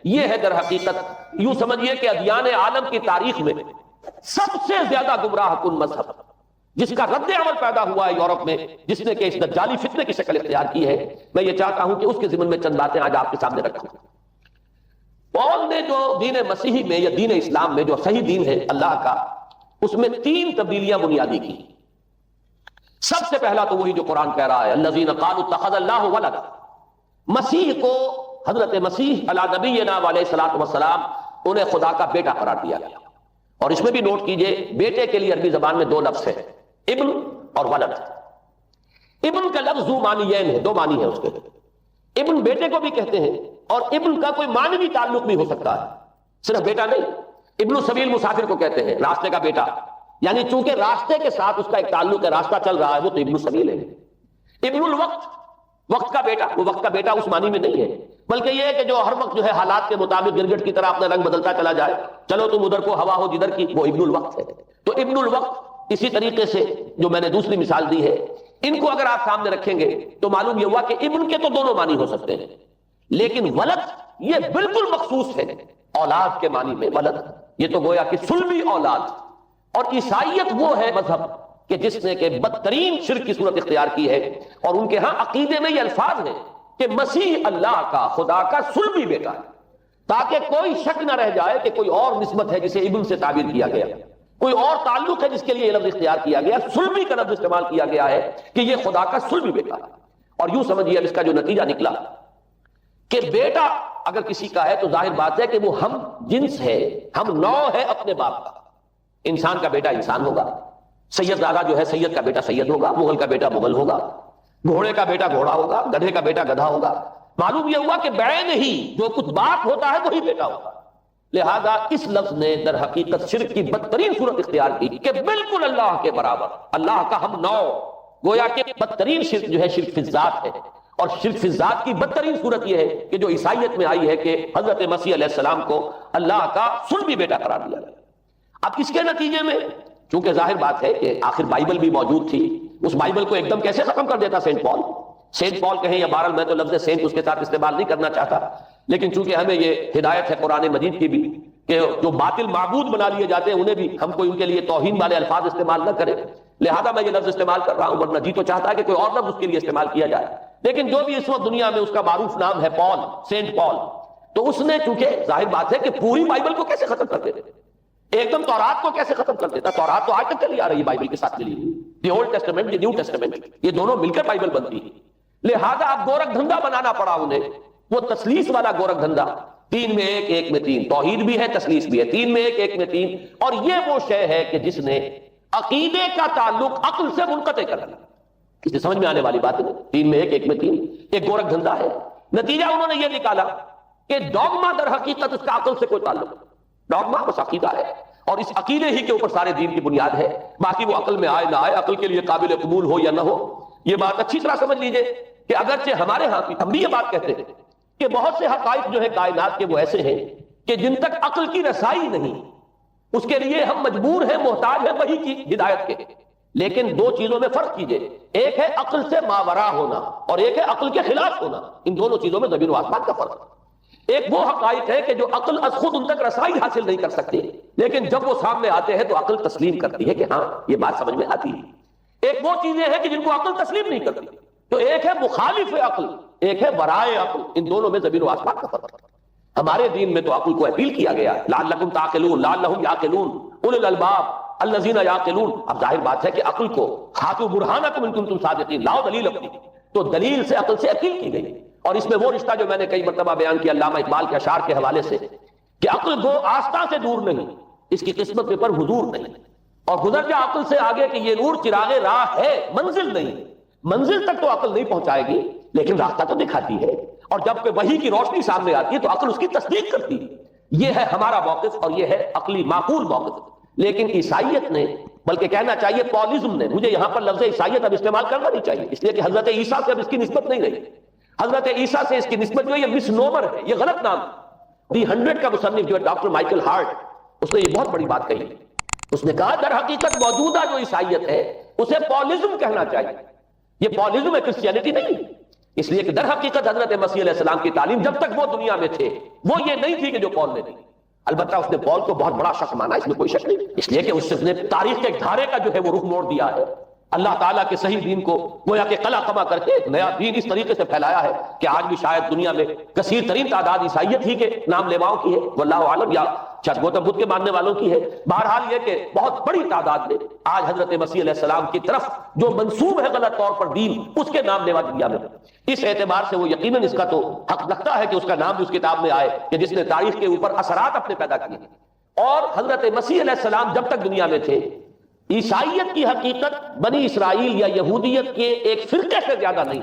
یہ ہے در حقیقت یوں سمجھیے کہ ادیان عالم کی تاریخ میں سب سے زیادہ گمراہ کن مذہب، جس کا رد عمل پیدا ہوا ہے یورپ میں، جس نے کہ اس دجالی فتنے کی شکل اختیار کی ہے۔ میں یہ چاہتا ہوں کہ اس کے ضمن میں چند باتیں آج آپ کے سامنے رکھوں۔ پال نے جو دین مسیحی میں یا دین اسلام میں جو صحیح دین ہے اللہ کا، اس میں 3 تبدیلیاں بنیادی کی۔ سب سے پہلا تو وہی جو قرآن کہہ رہا ہے الذین قالوا اتخذ اللہ ولدا، مسیح کو، حضرت مسیح علی نبینا علیہ الصلوۃ والسلام، انہیں خدا کا بیٹا قرار دیا گیا۔ اور اس میں بھی نوٹ کیجئے بیٹے کے لیے عربی زبان میں 2 لفظ ہیں، ابن اور ولد۔ ابن کا لفظ ذو معنیین ہے، 2 معنی ہے اس کے۔ ابن بیٹے کو بھی کہتے ہیں، اور ابن کا کوئی معنوی تعلق بھی ہو سکتا ہے، صرف بیٹا نہیں۔ ابن السبیل مسافر کو کہتے ہیں، راستے کا بیٹا، یعنی چونکہ راستے کے ساتھ اس کا ایک تعلق ہے، راستہ چل رہا ہے، وہ تو ابن السبیل ہے۔ ابن الوقت، وقت کا بیٹا، وہ وقت کا بیٹا اس معنی میں نہیں ہے، بلکہ یہ ہے کہ جو ہر وقت جو ہے حالات کے مطابق گرگٹ کی طرح اپنا رنگ بدلتا چلا جائے، چلو تم ادھر کو ہوا ہو جدھر کی، وہ ابن الوقت ہے۔ تو ابن الوقت اسی طریقے سے جو میں نے دوسری مثال دی ہے، ان کو اگر آپ سامنے رکھیں گے تو معلوم یہ ہوا کہ ابن کے تو دونوں معنی ہو سکتے ہیں، لیکن ولد یہ بالکل مخصوص ہے اولاد کے معنی میں۔ ولد یہ تو گویا کہ سلبی اولاد۔ اور عیسائیت وہ ہے مذہب کہ جس نے کہ بدترین شرک کی صورت اختیار کی ہے، اور ان کے ہاں عقیدے میں یہ الفاظ ہیں کہ مسیح اللہ کا، خدا کا سلبی بیٹا ہے، تاکہ کوئی شک نہ رہ جائے کہ کوئی اور نسبت ہے جسے ابن سے تعبیر کیا گیا، کوئی اور تعلق ہے جس کے لیے یہ لفظ اختیار کیا گیا، سلبی کا لفظ استعمال کیا گیا ہے کہ یہ خدا کا سلبی بیٹا ہے۔ اور یوں سمجھیے اب اس کا جو نتیجہ نکلا کہ بیٹا اگر کسی کا ہے تو ظاہر بات ہے کہ وہ ہم جنس ہے، ہم نوع ہے اپنے باپ کا۔ انسان کا بیٹا انسان ہوگا، سید زادہ جو ہے سید کا بیٹا سید ہوگا، مغل کا بیٹا مغل ہوگا، گھوڑے کا بیٹا گھوڑا ہوگا، گدھے کا بیٹا گدھا ہوگا۔ معلوم یہ ہوا کہ بعین ہی جو کچھ باپ ہوتا ہے وہی بیٹا ہوگا۔ لہذا اس لفظ نے در حقیقت شرک کی بدترین صورت اختیار کی کہ بالکل اللہ کے برابر، اللہ کا ہم نوع، گویا کہ بدترین شرک جو ہے شرک فی الذات ہے۔ اور شرک فی الذات کی بدترین صورت یہ ہے کہ جو عیسائیت میں آئی ہے کہ حضرت مسیح علیہ السلام کو اللہ کا سلبی بیٹا قرار دیا گیا۔ اب اس کے نتیجے میں چونکہ ظاہر بات ہے کہ آخر بائبل بھی موجود تھی، اس بائبل کو ایک دم کیسے ختم کر دیتا سینٹ پال؟ سینٹ پال کہیں یا بہرحال میں تو لفظ سینٹ اس کے ساتھ استعمال نہیں کرنا چاہتا، لیکن چونکہ ہمیں یہ ہدایت ہے قرآن مجید کی بھی کہ جو باطل معبود بنا لیے جاتے ہیں انہیں بھی ہم کوئی ان کے لیے توہین والے الفاظ استعمال نہ کریں، لہذا میں یہ لفظ استعمال کر رہا ہوں، ورنہ جی تو چاہتا ہے کہ کوئی اور لفظ اس کے لیے استعمال کیا جائے۔ لیکن جو بھی اس وقت دنیا میں اس کا معروف نام ہے پال، سینٹ پال، تو اس نے چونکہ ظاہر بات ہے کہ پوری بائبل کو کیسے ختم کر دیتے، ایک دم تورات کو کیسے ختم کر دیتا؟ تورات تو آج تک چلی آ رہی ہے بائبل کے ساتھ ملی ہوئی، the old testament, the new testament, یہ دونوں مل کر بائبل بنتی ہے۔ لہذا اب گورکھ دھندا بنانا پڑا انہیں، وہ تسلیس والا گورکھ دھندا، 3 میں 1 1 میں 3، توحید بھی ہے تسلیس بھی ہے، 3 میں 1 1 میں 3۔ اور یہ وہ شے ہے کہ جس نے عقیدے کا تعلق عقل سے منقطع کر دیا۔ اس سے سمجھ میں آنے والی بات ہے، 3 میں 1 1 میں 3 ایک گورکھ دھندا ہے۔ نتیجہ انہوں نے یہ نکالا کہ ڈوگما در حقیقت اس کا عقل سے کوئی تعلق نہیں، ڈوگما بس عقیدہ ہے، اور اس عقیدے ہی کے اوپر سارے دین کی بنیاد ہے، باقی وہ عقل میں آئے نہ آئے، عقل کے لیے قابل قبول ہو یا نہ ہو۔ یہ بات اچھی طرح سمجھ لیجئے کہ اگرچہ ہمارے ہاں ہم بھی یہ بات کہتے ہیں کہ بہت سے حقائق جو ہے کائنات کے وہ ایسے ہیں کہ جن تک عقل کی رسائی نہیں، اس کے لیے ہم مجبور ہیں، محتاج ہیں وحی کی ہدایت کے۔ لیکن 2 چیزوں میں فرق کیجئے، ایک ہے عقل سے ماورا ہونا اور ایک ہے عقل کے خلاف ہونا، ان دونوں چیزوں میں زمین و آسمان کا فرق ہے۔ ایک وہ حقائق ہے کہ جو عقل از خود ان تک رسائی حاصل نہیں کر سکتی، لیکن جب وہ سامنے آتے ہیں تو عقل تسلیم کرتی ہے کہ ہاں یہ بات سمجھ میں آتی ہے۔ ایک وہ چیزیں ہیں کہ جن کو عقل تسلیم نہیں کرتی، تو ایک ہے مخالف عقل، ایک ہے برائے عقل، ان دونوں میں زمین و آسمان کا فرق ہے۔ ہمارے دین میں تو عقل کو اپیل کیا گیا ہے، لعلکم تعقلون، لعلہم یعقلون، اولو الالباب الذین یعقلون۔ اب ظاہر بات ہے کہ عقل کو ہاتھو برہانکم ان کنتم صادقین، لاؤ دلیل اپنی، تو دلیل سے عقل سے اپیل کی گئی۔ اور اس میں وہ رشتہ جو میں نے کئی مرتبہ بیان کیا علامہ اقبال کے اشعار کے حوالے سے کہ عقل گو آستہ سے دور نہیں، اس کی قسمت پہ پر حضور نہیں، اور گزر جا عقل سے آگے کہ یہ نور چراغ راہ ہے، منزل نہیں۔ منزل تک تو عقل نہیں پہنچائے گی لیکن راستہ تو دکھاتی ہے، اور جب کہ وحی کی روشنی سامنے آتی ہے تو عقل اس کی تصدیق کرتی ہے۔ یہ ہے ہمارا موقف اور یہ ہے عقلی معقول موقف۔ لیکن عیسائیت نے، بلکہ کہنا چاہیے پالزم نے، مجھے یہاں پر لفظ عیسائیت اب استعمال کرنا نہیں چاہیے اس لیے کہ حضرت عیسیٰ سے اب اس کی نسبت نہیں رہی، حضرت عیسیٰ سے اس کی نسبت جو ہے یہ مس نومر ہے، یہ غلط نام۔ دی 100 کا مصنف جو ہے ڈاکٹر مائیکل ہارٹ، اس نے یہ بہت بڑی بات کہی، اس نے کہا در حقیقت موجودہ جو عیسائیت ہے اسے پالزم کہنا چاہیے۔ یہ پالزم ہے، کرسچینٹی نہیں۔ اس لیے کہ در حقیقت حضرت مسیح علیہ السلام کی تعلیم جب تک وہ دنیا میں تھے وہ یہ نہیں تھی کہ جو پال نے دی. البتہ اس نے پال کو بہت بڑا شخص مانا، اس میں کوئی شک نہیں، اس لیے کہ اس نے تاریخ کے ایک دھارے کا جو ہے وہ رخ موڑ دیا ہے. اللہ تعالیٰ کے صحیح دین کو گویا کہ قلع قما کر کے ایک نیا دین اس طریقے سے پھیلایا ہے کہ آج بھی شاید دنیا میں کثیر ترین تعداد عیسائیت ہی کے نام لیواؤں کی ہے، واللہ عالم، یا شاید گوتم بدھ کے ماننے والوں کی ہے. بہرحال یہ کہ بہت بڑی تعداد میں آج حضرت مسیح علیہ السلام کی طرف جو منسوب ہے غلط طور پر دین، اس کے نام لیوا دنیا میں. اس اعتبار سے وہ یقیناً اس کا تو حق لگتا ہے کہ اس کا نام بھی اس کتاب میں آئے کہ جس نے تاریخ کے اوپر اثرات اپنے پیدا کیے. اور حضرت مسیح علیہ السلام جب تک دنیا میں تھے، عیسائیت کی حقیقت بنی اسرائیل یا یہودیت کے ایک فرقے سے زیادہ نہیں،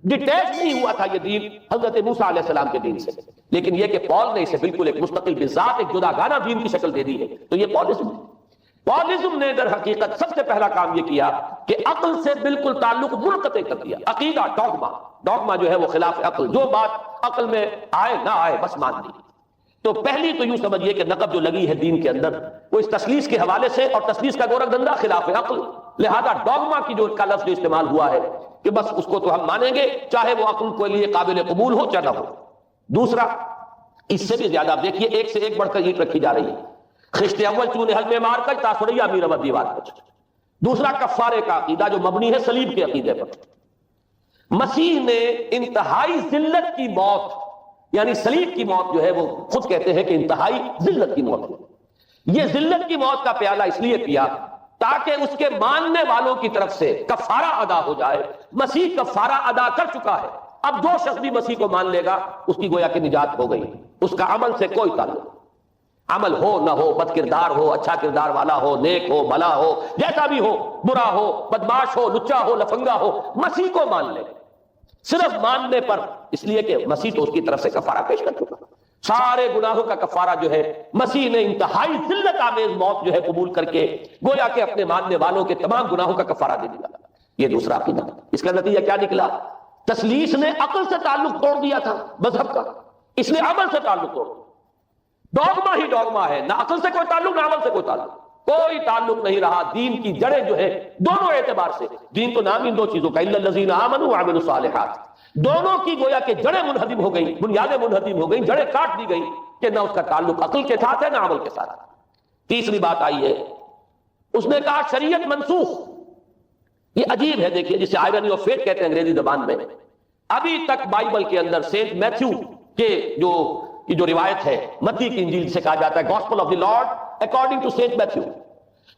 ڈیٹیچ نہیں ہوا تھا یہ دین حضرت موسیٰ علیہ السلام کے دین سے. لیکن یہ کہ پال نے اسے بالکل ایک مستقل بذات ایک جداگانہ دین کی شکل دے دی ہے، تو یہ پالزم ہے. پالزم نے در حقیقت سب سے پہلا کام یہ کیا کہ عقل سے بالکل تعلق منقطع کر دیا. عقیدہ، ڈوگما جو ہے وہ خلاف عقل، جو بات عقل میں آئے نہ آئے بس مان لی. تو پہلی تو یوں سمجھیے کہ نقب جو لگی ہے دین کے اندر وہ اس تسلیس کے حوالے سے، اور تسلیس کا گورکھ دندہ خلاف عقل، لہذا ڈوگما کی جو کا لفظ جو استعمال ہوا ہے کہ بس اس کو تو ہم مانیں گے چاہے وہ عقل کے لیے قابل قبول ہو چاہے نہ ہو. دوسرا، اس سے بھی زیادہ آپ دیکھیے ایک سے ایک بڑھ کر اینٹ رکھی جا رہی ہے. خشت اول چونے حل میں مار کر تاسڑیا امیر و دیوار کچ. دوسرا، کفارے کا عقیدہ جو مبنی ہے صلیب کے عقیدے پر. مسیح نے انتہائی ذلت کی موت، یعنی صلیب کی موت جو ہے وہ خود کہتے ہیں کہ انتہائی ذلت کی موت ہے. یہ ذلت کی موت کا پیالہ اس لیے پیا تاکہ اس کے ماننے والوں کی طرف سے کفارہ ادا ہو جائے. مسیح کفارہ ادا کر چکا ہے، اب جو شخص بھی مسیح کو مان لے گا اس کی گویا کہ نجات ہو گئی. اس کا عمل سے کوئی تعلق، عمل ہو نہ ہو، بد کردار ہو، اچھا کردار والا ہو، نیک ہو، بھلا ہو، جیسا بھی ہو، برا ہو، بدماش ہو، لچا ہو، لفنگا ہو، مسیح کو مان لے صرف ماننے پر. اس لیے کہ مسیح تو اس کی طرف سے کفارہ پیش کر چکا. سارے گناہوں کا کفارہ جو ہے مسیح نے انتہائی ذلت آمیز موت جو ہے قبول کر کے گویا کہ اپنے ماننے والوں کے تمام گناہوں کا کفارہ دے دیا. یہ دوسرا عقیدہ. اس کا نتیجہ کیا نکلا؟ تسلیس نے عقل سے تعلق توڑ دیا تھا مذہب کا، اس نے عمل سے تعلق توڑ دیا. ڈوگما ہی ڈوگما ہے، نہ عقل سے کوئی تعلق نہ عمل سے کوئی تعلق، کوئی تعلق نہیں رہا. دین کی جڑیں جو ہے دونوں اعتبار سے، دین تو نام ان دو چیزوں کا، الا الذین آمنوا وعملوا الصالحات، دونوں کی گویا کہ جڑیں منہدم ہو گئی، بنیادیں منہدم ہو گئی، جڑیں کاٹ دی گئی کہ نہ اس کا تعلق عقل کے ساتھ ہے نہ عمل کے ساتھ. تیسری بات آئی ہے، اس نے کہا شریعت منسوخ. یہ عجیب ہے، دیکھیے جسے آئرنی آف فیٹ کہتے ہیں انگریزی زبان میں. ابھی تک بائبل کے اندر سینٹ میتھیو کے جو روایت ہے، متی کی انجیل سے کہا جاتا ہے gospel of the Lord according to Saint Matthew,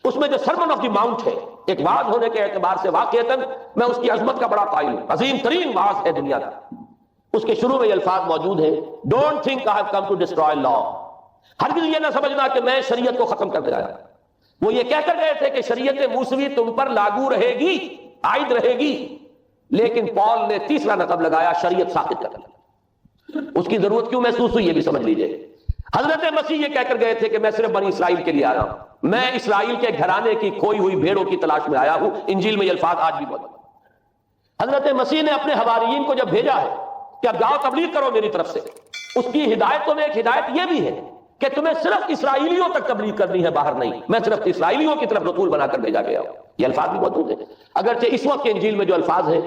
اس میں جو سرمن آف دی ماؤنٹ ہے، ایک وعظ ہونے کے اعتبار سے واقعتاً میں اس کی عظمت کا بڑا قائل ہوں، عظیم ترین وعظ ہے دنیا کا. اس کے شروع میں یہ الفاظ موجود ہیں، don't think I have come to destroy law. ہرگز یہ نہ سمجھنا کہ میں شریعت کو ختم کر دے آیا. وہ یہ کہہ کر گئے تھے کہ شریعت موسوی تم پر لاگو رہے گی، عائد رہے گی، لیکن پال نے تیسرا نقب لگایا شریعت ساقط کر دیا. اس کی ضرورت کیوں محسوس ہوئی یہ بھی سمجھ لیجئے. حضرت مسیح یہ کہہ کر گئے تھے کہ میں صرف بنی اسرائیل کے لیے آیا ہوں، میں اسرائیل کے گھرانے کی کھوئی ہوئی بھیڑوں کی تلاش میں آیا ہوں. انجیل میں یہ الفاظ آج بھی موجود ہیں. حضرت مسیح نے اپنے حواریین کو جب بھیجا ہے کہ اب جاؤ تبلیغ کرو میری طرف سے، اس کی ہدایتوں میں ایک ہدایت یہ بھی ہے کہ تمہیں صرف اسرائیلیوں تک تبلیغ کرنی ہے، باہر نہیں. میں صرف اسرائیلیوں کی طرف رسول بنا کر بھیجا گیا ہوں. یہ الفاظ بھی موجود ہیں، اگرچہ اس وقت کے انجیل میں جو الفاظ ہیں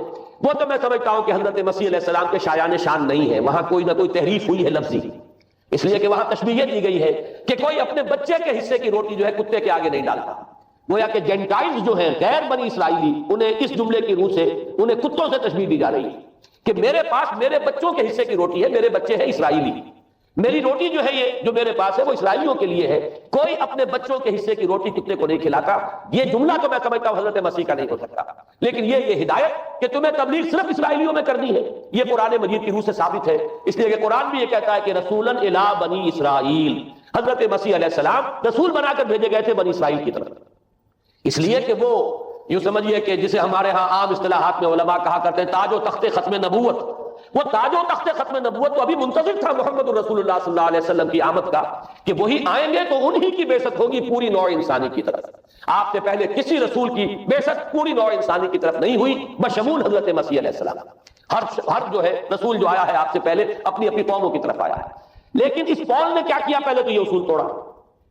وہ تو میں سمجھتا ہوں کہ حضرت مسیح علیہ السلام کے شایان شان نہیں ہے، وہاں کوئی نہ کوئی تحریف ہوئی ہے لفظی، اس لیے کہ وہاں تشبیہ دی گئی ہے کہ کوئی اپنے بچے کے حصے کی روٹی جو ہے کتے کے آگے نہیں ڈالتا. گویا کہ جینٹائلز جو ہیں غیر بنی اسرائیلی، انہیں اس جملے کی روح سے انہیں کتوں سے تشبیہ دی جا رہی ہے کہ میرے پاس میرے بچوں کے حصے کی روٹی ہے، میرے بچے ہیں اسرائیلی، میری روٹی جو ہے یہ جو میرے پاس ہے وہ اسرائیلیوں کے لیے ہے. کوئی اپنے بچوں کے حصے کی روٹی کتے کو نہیں کھلاتا. یہ جملہ تو میں سمجھتا ہوں حضرت مسیح کا نہیں ہو سکتا، لیکن یہ ہدایت کہ تمہیں تبلیغ صرف اسرائیلیوں میں کرنی ہے یہ قرآن مجید کی روح سے ثابت ہے. اس لیے کہ قرآن بھی یہ کہتا ہے کہ رسولاً الی بنی اسرائیل، حضرت مسیح علیہ السلام رسول بنا کر بھیجے گئے تھے بنی اسرائیل کی طرف. اس لیے کہ وہ یوں سمجھیے کہ جسے ہمارے ہاں عام اصطلاحات میں علماء کہا کرتے ہیں تاج و تخت ختم نبوت، وہ تاج و تخت ختم نبوت تو ابھی منتظر تھا محمد الرسول اللہ صلی اللہ علیہ وسلم کی آمد کا کہ وہی آئیں گے تو انہی کی بعثت ہوگی پوری نوع انسانی کی طرف. آپ سے پہلے کسی رسول کی بعثت پوری نوع انسانی کی طرف نہیں ہوئی بشمول حضرت مسیح علیہ السلام. ہر جو ہے رسول جو آیا ہے آپ سے پہلے اپنی اپنی قوموں کی طرف آیا ہے. لیکن اس پال نے کیا کیا؟ پہلے تو یہ اصول توڑا،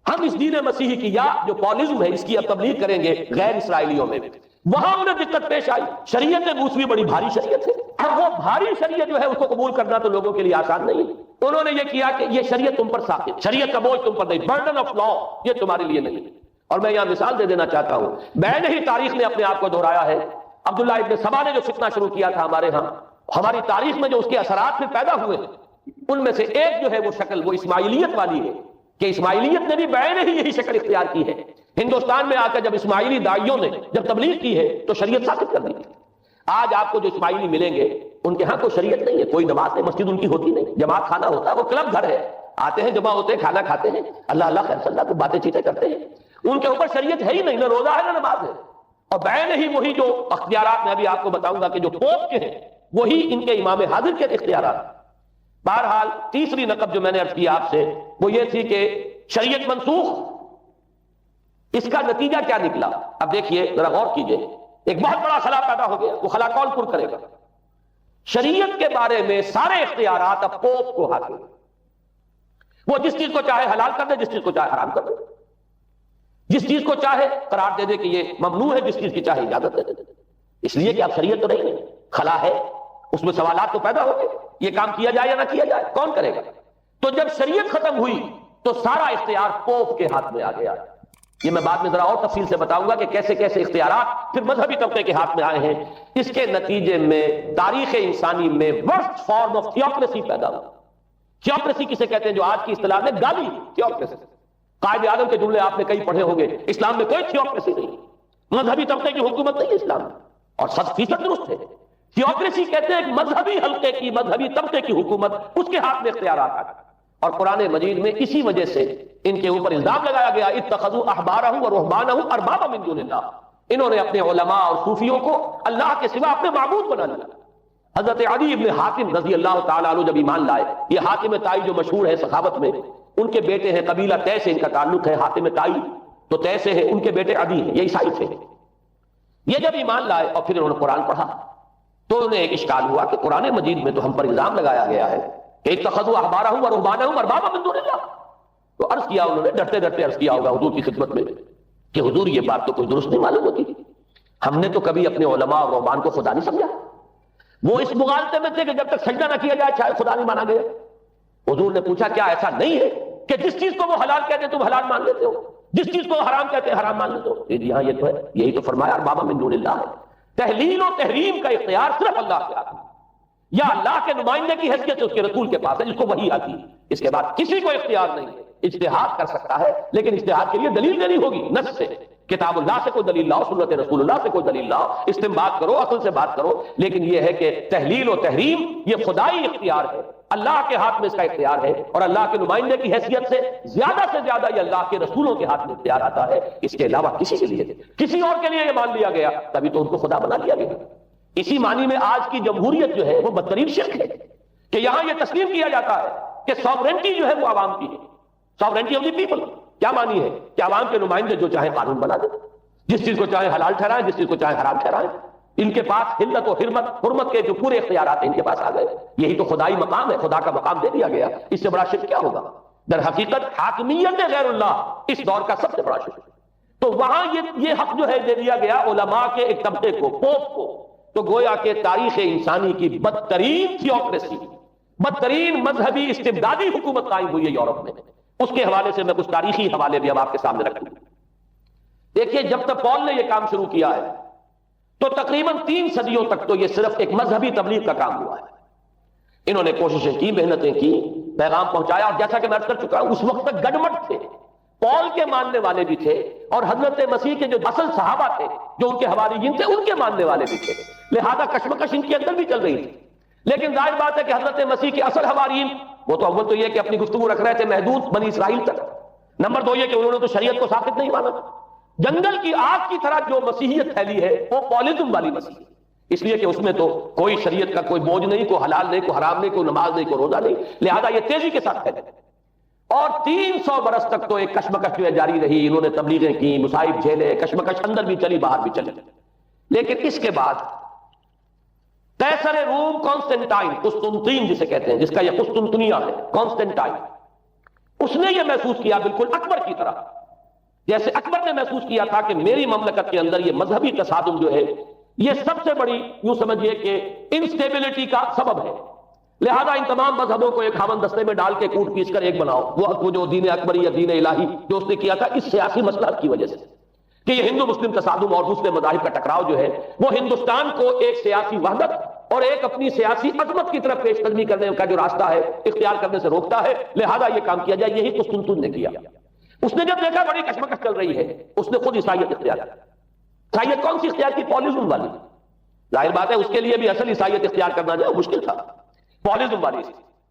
ہم اس دین مسیحی کی یا جو پالزم ہے اس کی اب تبلیغ کریں گے غیر اسرائیلیوں میں. وہاں انہیں دقت پیش آئی. شریعت موسوی بڑی بھاری شریعت ہے. اب وہ بھاری شریعت جو ہے اس کو قبول کرنا تو لوگوں کے لیے آسان نہیں ہے. انہوں نے یہ کیا کہ یہ شریعت تم پر ساقط, شریعت کا بوجھ تم پر نہیں, برڈن آف لا یہ تمہارے لیے نہیں. اور میں یہاں مثال دے دینا چاہتا ہوں, میں نے ہی تاریخ نے اپنے آپ کو دہرایا ہے. عبداللہ ابن سبا نے جو فتنہ شروع کیا تھا ہمارے ہاں, ہماری تاریخ میں جو اس کے اثرات پھر پیدا ہوئے, ان میں سے ایک جو ہے وہ شکل وہ اسماعیلیت والی ہے, کہ اسماعیلیت نے بھی بعین ہی یہی شکل اختیار کی ہے. ہندوستان میں آ کر جب اسماعیلی داعیوں نے جب تبلیغ کی ہے تو شریعت ثابت کر دی تھی. آج آپ کو جو اسماعیلی ملیں گے ان کے ہاں کوئی شریعت نہیں ہے, کوئی نماز نہیں, مسجد ان کی ہوتی نہیں, جماعت خانہ ہوتا ہے, وہ کلب گھر ہے, آتے ہیں جمع ہوتے ہیں, کھانا کھاتے ہیں, اللہ اللہ خیر صلی اللہ کو باتیں چیتیں کرتے ہیں. ان کے اوپر شریعت ہے ہی نہیں, نہ روزہ ہے نہ نماز ہے. اور بعین ہی وہی جو اختیارات میں ابھی آپ کو بتاؤں گا کہ جو پوپ کے ہیں وہی ان کے امام حاضر کے اختیارات. بہرحال تیسری نقب جو میں نے عرض کی آپ سے وہ یہ تھی کہ شریعت منسوخ, اس کا نتیجہ کیا نکلا؟ اب دیکھیے ذرا غور کیجئے, ایک بہت بڑا خلا پیدا ہو گیا. وہ خلا کون پر کرے گا؟ شریعت کے بارے میں سارے اختیارات اب پوپ کو حاصل. وہ جس چیز کو چاہے حلال کر دے, جس چیز کو چاہے حرام کر دے, جس چیز کو چاہے قرار دے دے کہ یہ ممنوع ہے, جس چیز کی چاہے اجازت دے دے. اس لیے کہ اب شریعت تو نہیں ہے, خلا ہے, اس میں سوالات تو پیدا ہو گئے, یہ کام کیا جائے یا نہ کیا جائے, کون کرے گا؟ تو جب شریعت ختم ہوئی تو سارا اختیار پوپ کے ہاتھ میں آ گیا. یہ میں بعد میں ذرا اور تفصیل سے بتاؤں گا کہ کیسے کیسے اختیارات پھر مذہبی طبقے کے ہاتھ میں آئے ہیں. اس کے نتیجے میں تاریخ انسانی میں ورسٹ فارم آف تھیوکریسی پیدا ہوا. تھیوکریسی کسے کہتے ہیں؟ جو آج کی اصطلاح میں گالی تھیوکریسی. قائد اعظم کے جملے آپ نے کئی پڑھے ہوں گے. اسلام میں کوئی تھیوکریسی نہیں, مذہبی طبقے کی حکومت نہیں ہے اسلام میں, اور 100% درست ہے. تھیوکریسی کہتے ہیں ایک مذہبی حلقے کی, مذہبی طبقے کی حکومت, اس کے ہاتھ میں اختیارات آ گئے. اور قرآن مجید میں اسی وجہ سے ان کے اوپر الزام لگایا گیا, اتخذوا احبارهم ورهبانهم اربابا من دون اللہ. انہوں نے اپنے علماء اور صوفیوں کو اللہ کے سوا اپنے معبود بنا لیا. حضرت عدی ابن حاتم رضی اللہ تعالیٰ عنہ جب ایمان لائے, یہ حاتم طائی جو مشہور ہے سخاوت میں, ان کے بیٹے ہیں, قبیلہ طے سے ان کا تعلق ہے, حاتم طائی تو طے سے ہے, ان کے بیٹے عدی ہیں, یہ عیسائی تھے. یہ جب ایمان لائے اور پھر انہوں نے قرآن پڑھا تو انہیں ایک اشکال ہوا کہ قرآن مجید میں تو ہم پر الزام لگایا گیا ہے کہ اتخذوا احبارهم ورهبانهم اربابا من دون اللہ. تو عرض کیا انہوں نے, ڈرتے ڈرتے عرض کیا ہوگا حضور کی خدمت میں کہ حضور یہ بات تو کوئی درست نہیں معلوم ہوتی, ہم نے تو کبھی اپنے علماء اور رہبان کو خدا نہیں سمجھا. وہ اس مغالطے میں تھے کہ جب تک سجدہ نہ کیا جائے شاید خدا نہیں مانا گیا. حضور نے پوچھا کیا ایسا نہیں ہے کہ جس چیز کو وہ حلال کہتے ہیں تم حلال مان لیتے ہو, جس چیز کو حرام کہتے ہیں حرام مان لیتے ہو؟ جی ہاں یہ تو ہے, یہی تو فرمایا اربابا من دون اللہ ہے. تحلیل و تحریم کا اختیار صرف اللہ کے ہاتھ میں, یا اللہ کے نمائندے کی حیثیت سے اس کے رسول کے پاس ہے جس کو وحی آتی ہے. اس کے بعد کسی کو اختیار نہیں ہے. اجتہاد کر سکتا ہے لیکن اجتہاد کے لیے دلیل دینی ہوگی نص سے, کتاب اللہ سے کوئی دلیل لاؤ, سنت رسول اللہ سے کوئی دلیل لاؤ, استنباط کرو, عقل سے بات کرو. لیکن یہ ہے کہ تحلیل و تحریم یہ خدائی اختیار ہے, اللہ کے ہاتھ میں اس کا اختیار ہے, اور اللہ کے نمائندے کی حیثیت سے زیادہ یہ اللہ کے رسولوں کے ہاتھ میں اختیار آتا ہے. اس کے علاوہ کسی کے لیے, کسی اور کے لیے یہ مان لیا گیا تبھی تو ان کو خدا بنا لیا گیا. اسی معنی میں آج کی جمہوریت جو ہے وہ بدترین شرک ہے کہ یہاں یہ تسلیم کیا جاتا ہے کہ سوورنٹی جو ہے وہ عوام کی ہے, سوورنٹی آف دی پیپل. کیا معنی ہے کہ عوام کے نمائندے جو چاہے قانون بنا دیں, جس چیز کو چاہے حلال ٹھہرائیں, جس چیز کو چاہے حرام ٹھہرائیں. ان کے پاس حلت و حرمت کے جو پورے اختیارات ہیں ان کے پاس آ گئے. یہی تو خدائی مقام ہے, خدا کا مقام دے دیا گیا. اس سے بڑا شرک کیا ہوگا؟ در حقیقت حاکمیت غیر اللہ اس دور کا سب سے بڑا شرک. تو وہاں یہ حق جو ہے دے دیا گیا علماء کے ایک طبقے کو, پوپ کو. تو گویا کہ تاریخ انسانی کی بدترین تھیوکریسی, بدترین مذہبی استبدادی حکومت قائم ہوئی ہے یورپ میں. اس کے حوالے سے میں کچھ تاریخی حوالے بھی اب آپ کے سامنے رکھوں. دیکھیے جب تک پال نے یہ کام شروع کیا ہے تو تقریباً 3 صدیوں تک تو یہ صرف ایک مذہبی تبلیغ کا کام ہوا ہے. انہوں نے کوششیں کی, محنتیں کی, پیغام پہنچایا. اور جیسا کہ میں عرض کر چکا ہوں اس وقت تک گڈمٹ تھے, پال کے ماننے والے بھی تھے اور حضرت مسیح کے جو اصل صحابہ تھے جو ان کے حواریین تھے ان کے ماننے والے بھی تھے. لہذا کشمکش ان کے اندر بھی چل رہی تھی. لیکن ظاہر بات ہے کہ حضرت مسیح کے اصل حواریین وہ تو اول تو یہ کہ اپنی گفتگو رکھ رہے تھے محدود بنی اسرائیل تک. نمبر 2 یہ کہ انہوں نے تو شریعت کو ثابت نہیں مانا. جنگل کی آگ کی طرح جو مسیحیت پھیلی ہے وہ پالیزم والی مسیحیت, اس لیے کہ اس میں تو کوئی شریعت کا کوئی بوجھ نہیں, کوئی حلال نہیں, کوئی حرام نہیں, کوئی نماز نہیں, کوئی روزہ نہیں. لہذا یہ تیزی کے ساتھ پھیلے. اور 300 برس تک تو ایک کشمکش جو ہے جاری رہی. انہوں نے تبلیغیں کی, مصائب جھیلے, کشمکش اندر بھی چلی باہر بھی چلی. لیکن اس کے بعد قیصر روم کانسٹنٹائن, قسطنطین جسے کہتے ہیں, جس کا یہ قسطنطنیہ ہے, کانسٹنٹائن, اس نے یہ محسوس کیا بالکل اکبر کی طرح جیسے اکبر نے محسوس کیا تھا کہ میری مملکت کے اندر یہ مذہبی تصادم جو ہے یہ سب سے بڑی یوں سمجھیے کہ انسٹیبلٹی کا سبب ہے، لہذا ان تمام مذہبوں کو ایک ہاون دستے میں ڈال کے کوٹ پیس کر ایک بناؤ، وہ جو دین اکبری یا دین الہی جو اس نے کیا تھا اس سیاسی مصلحت کی وجہ سے کہ یہ ہندو مسلم تصادم اور دوسرے مذاہب کا ٹکراؤ جو ہے وہ ہندوستان کو ایک سیاسی وحدت اور ایک اپنی سیاسی عظمت کی طرف پیش قدمی کرنے کا جو راستہ ہے اختیار کرنے سے روکتا ہے، لہذا یہ کام کیا جائے۔ یہی قسطنطن نے کیا۔ اس نے جب دیکھا بڑی کشمکش چل رہی ہے اس نے خود عیسائیت اختیار کی۔ عیسائیت کون سی اختیار کی؟ پالیزم والی۔ ظاہر بات ہے اس کے لیے بھی اصل عیسائیت اختیار کرنا جو مشکل تھا، پالیزم والی۔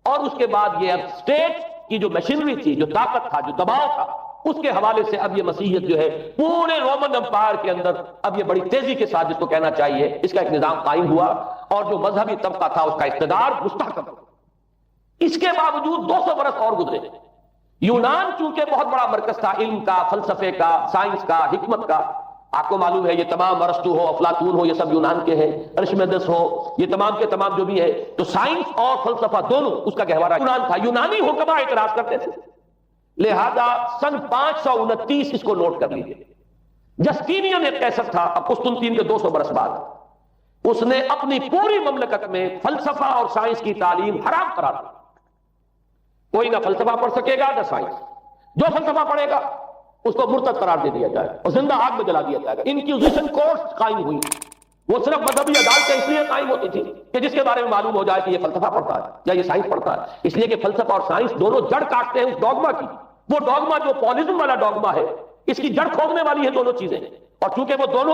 اور اس کے بعد یہ اب اسٹیٹ کی جو مشینری تھی، جو طاقت تھا، جو دباؤ تھا، اس کے حوالے سے اب یہ مسیحیت جو ہے پورے رومن امپائر کے اندر اب یہ بڑی تیزی کے ساتھ جس کو کہنا چاہیے اس کا ایک نظام قائم ہوا اور جو مذہبی طبقہ تھا اس کا اقتدار مستحکم ہوا۔ اس کے باوجود 200 برس اور گزرے۔ یونان چونکہ بہت بڑا مرکز تھا علم کا، فلسفے کا، سائنس کا، حکمت کا، آپ کو معلوم ہے یہ تمام ارسطو ہو، افلاطون ہو، یہ سب یونان کے ہیں، ارشمیدس ہو، یہ تمام کے تمام جو بھی ہے، تو سائنس اور فلسفہ دونوں اس کا گہوارہ یونان تھا۔ یونانی حکما اعتراض کرتے تھے، لہذا سن 529 اس کو نوٹ کر لیجیے۔ جسٹینین ایک قیصر تھا، اب قسطنطین کے 200 برس بعد اس نے اپنی پوری مملکت میں فلسفہ اور سائنس کی تعلیم حرام قرار دی۔ کوئی نہ فلسفہ پڑھ سکے گا نہ سائنس، جو فلسفہ پڑھے گا اس کو مرتد قرار دے دیا جائے اور زندہ آگ میں جلا دیا جائے گا۔ انکوزیشن کورٹس قائم ہوئی، وہ صرف مذہبی عدالتیں اس لیے قائم ہوتی تھی کہ جس کے بارے میں معلوم ہو جائے کہ یہ فلسفہ پڑھتا ہے یا یہ سائنس پڑھتا ہے، اس لیے کہ فلسفہ اور سائنس دونوں جڑ کاٹتے ہیں اس ڈوگما کی۔ وہ ڈوگما جو پالیزم والا ڈوگما ہے اس کی جڑ کھودنے والی ہے دونوں چیزیں، اور چونکہ وہ دونوں